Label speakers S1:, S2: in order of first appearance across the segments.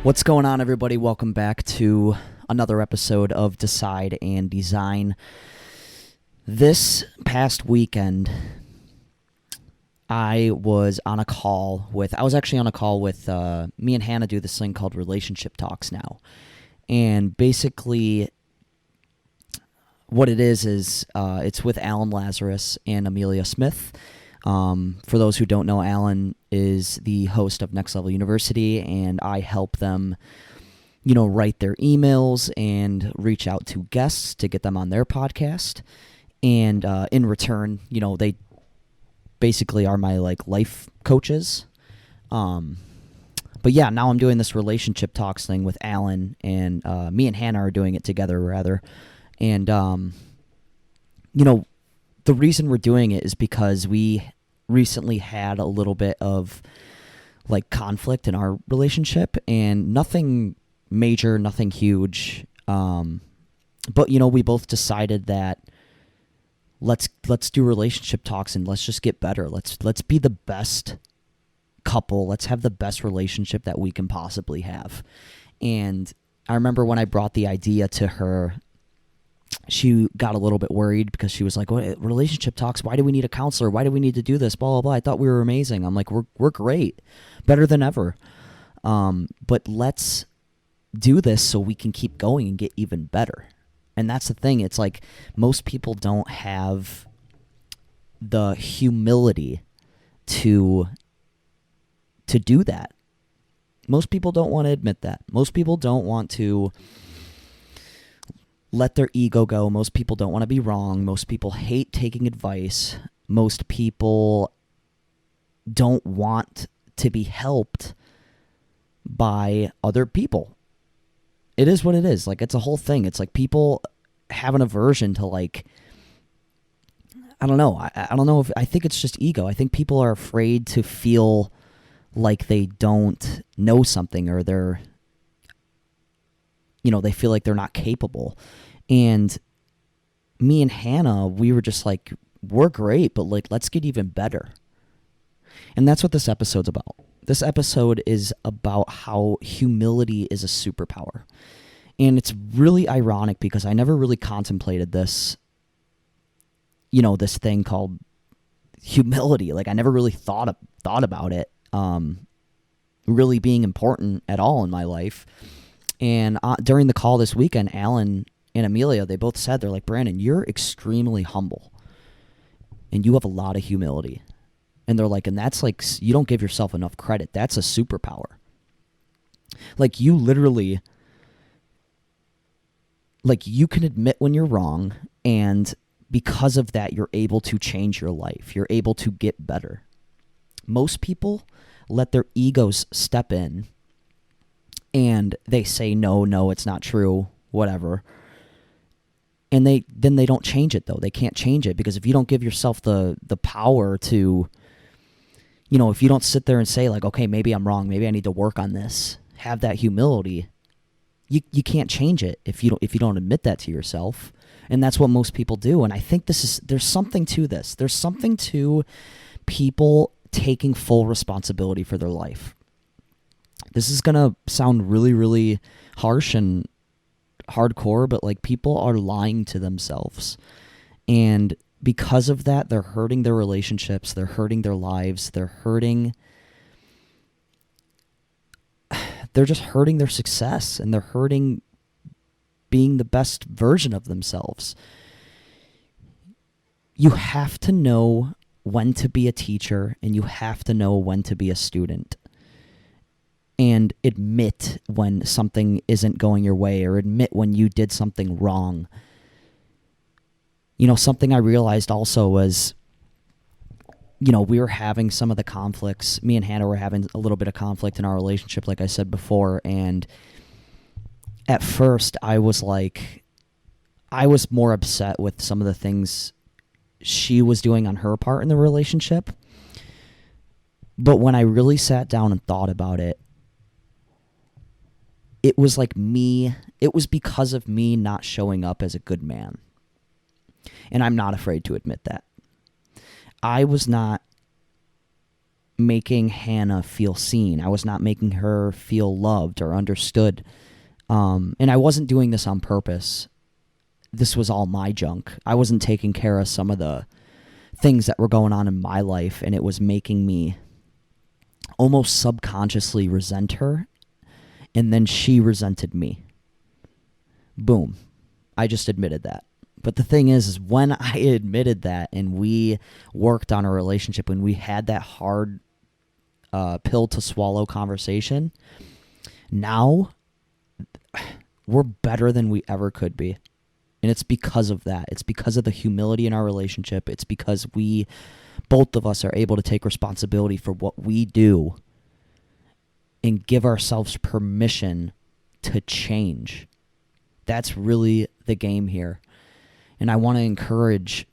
S1: What's going on, everybody? Welcome back to another episode of Decide and Design. This past weekend, I was actually on a call with me and Hannah do this thing called Relationship Talks now. And basically, what it is it's with Lazaros and Emilia Smith. For those who don't know, Alan is the host of Next Level University, and I help them, write their emails and reach out to guests to get them on their podcast. And in return, they basically are my life coaches. But yeah, now I'm doing this relationship talks thing with Alan, and me and Hannah are doing it together, rather. And the reason we're doing it is because we recently had a little bit of conflict in our relationship, and nothing major, nothing huge. But we both decided that let's do relationship talks and let's just get better. Let's be the best couple. Let's have the best relationship that we can possibly have. And I remember when I brought the idea to her, she got a little bit worried because she was like, "What, relationship talks? Why do we need a counselor? Why do we need to do this? Blah, blah, blah. I thought we were amazing." I'm like, we're great. Better than ever. But let's do this so we can keep going and get even better. And that's the thing. It's like most people don't have the humility to do that. Most people don't want to admit that. Most people don't want to let their ego go. Most people don't want to be wrong. Most people hate taking advice. Most people don't want to be helped by other people. It is what it is. It's a whole thing. It's like people have an aversion to I don't know. I don't know I think it's just ego. I think people are afraid to feel like they don't know something, or they're they feel like they're not capable. And me and Hannah, we were just like, we're great, but let's get even better. And that's what this episode's about. This episode is about how humility is a superpower. And it's really ironic because I never really contemplated this, this thing called humility. I never really thought about it really being important at all in my life. And during the call this weekend, Alan and Emilia, they both said, they're like, "Brandon, you're extremely humble and you have a lot of humility." And they're like, and that's you don't give yourself enough credit. That's a superpower. You literally, you can admit when you're wrong, and because of that, you're able to change your life. You're able to get better. Most people let their egos step in and they say, no, it's not true, whatever. And then they don't change it, though. They can't change it, because if you don't give yourself the power to, if you don't sit there and say okay, maybe I'm wrong, maybe I need to work on this, have that humility, you can't change it if you don't admit that to yourself. And that's what most people do. And I think there's something to this. There's something to people taking full responsibility for their life. This is going to sound really, really harsh and hardcore, but people are lying to themselves. And because of that, they're hurting their relationships, they're hurting their lives, they're just hurting their success, and they're hurting being the best version of themselves. You have to know when to be a teacher, and you have to know when to be a student. And admit when something isn't going your way, or admit when you did something wrong. Something I realized also was, we were having some of the conflicts. Me and Hannah were having a little bit of conflict in our relationship, like I said before. And at first, I was more upset with some of the things she was doing on her part in the relationship. But when I really sat down and thought about it, it was because of me not showing up as a good man. And I'm not afraid to admit that. I was not making Hannah feel seen. I was not making her feel loved or understood. And I wasn't doing this on purpose. This was all my junk. I wasn't taking care of some of the things that were going on in my life, and it was making me almost subconsciously resent her, and then she resented me. Boom. I just admitted that. But the thing is when I admitted that and we worked on a relationship, when we had that hard pill to swallow conversation, now we're better than we ever could be. And it's because of that. It's because of the humility in our relationship. It's because both of us are able to take responsibility for what we do and give ourselves permission to change. That's really the game here. And I want to encourage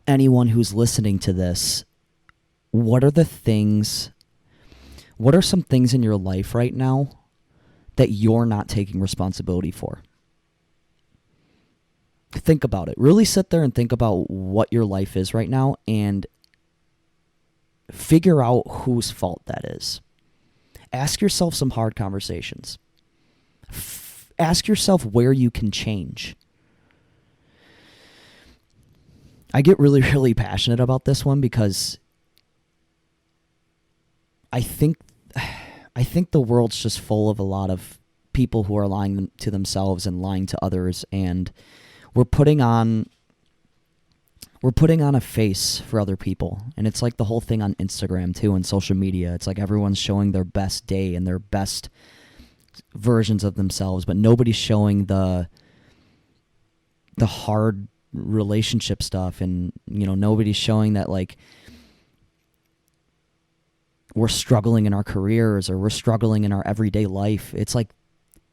S1: anyone who's listening to this, what are some things in your life right now that you're not taking responsibility for? Think about it. Really sit there and think about what your life is right now and figure out whose fault that is. Ask yourself some hard conversations. Ask yourself where you can change. I get really, really passionate about this one because I think the world's just full of a lot of people who are lying to themselves and lying to others, and we're putting on a face for other people. And it's like the whole thing on Instagram too and social media. It's like everyone's showing their best day and their best versions of themselves, but nobody's showing the hard relationship stuff, and nobody's showing that like we're struggling in our careers or we're struggling in our everyday life. It's like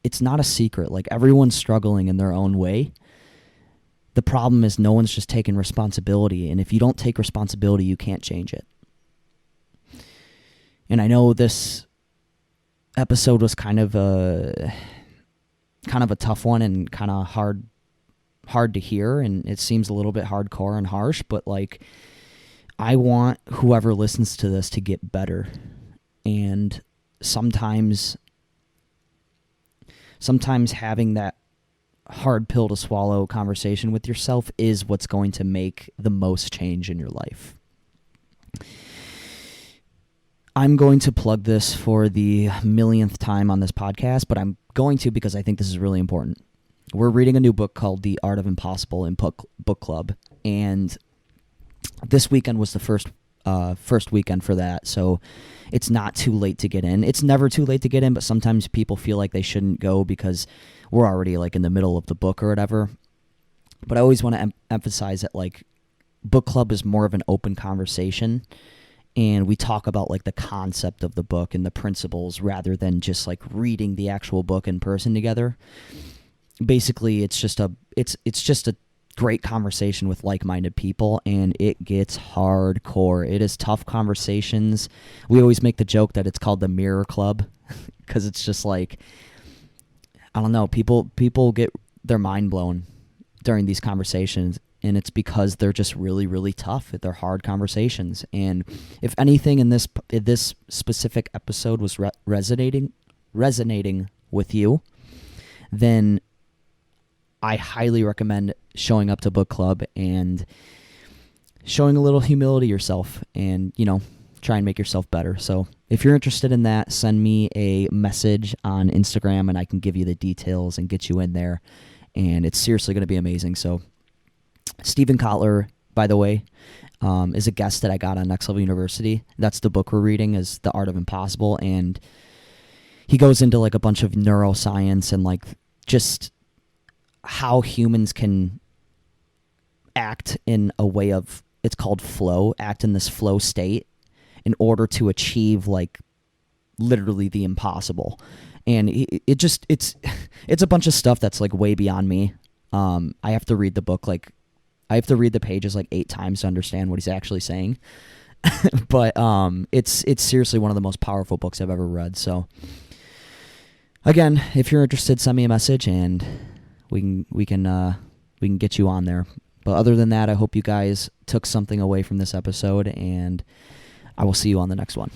S1: it's not a secret. Like everyone's struggling in their own way. The problem is no one's just taking responsibility, and if you don't take responsibility, you can't change it. And I know this episode was kind of a tough one and kind of hard to hear, and it seems a little bit hardcore and harsh, but like I want whoever listens to this to get better. And sometimes having that hard pill to swallow conversation with yourself is what's going to make the most change in your life. I'm going to plug this for the millionth time on this podcast, but I'm going to because I think this is really important. We're reading a new book called The Art of Impossible in book club, and this weekend was the first weekend for that, so it's not too late to get in. It's never too late to get in, but sometimes people feel like they shouldn't go because we're already like in the middle of the book or whatever. But I always want to emphasize that like book club is more of an open conversation, and we talk about like the concept of the book and the principles rather than just like reading the actual book in person together. Basically, it's just a great conversation with like-minded people, and it gets hardcore. It is tough conversations. We always make the joke that it's called the Mirror Club because it's just like, I don't know, people get their mind blown during these conversations, and it's because they're just really, really tough. They're hard conversations. And if anything in this specific episode was resonating with you, then I highly recommend showing up to book club and showing a little humility yourself and, try and make yourself better. So if you're interested in that, send me a message on Instagram and I can give you the details and get you in there. And it's seriously going to be amazing. So Stephen Kotler, by the way, is a guest that I got on Next Level University. That's the book we're reading, is The Art of Impossible. And he goes into like a bunch of neuroscience and like just how humans can act in a way of, it's called flow, act in this flow state in order to achieve like literally the impossible. And it's a bunch of stuff that's like way beyond me. I have to read the book, like I have to read the pages like 8 times to understand what he's actually saying. But it's seriously one of the most powerful books I've ever read. So again, if you're interested, send me a message and we can get you on there. But other than that, I hope you guys took something away from this episode, and I will see you on the next one.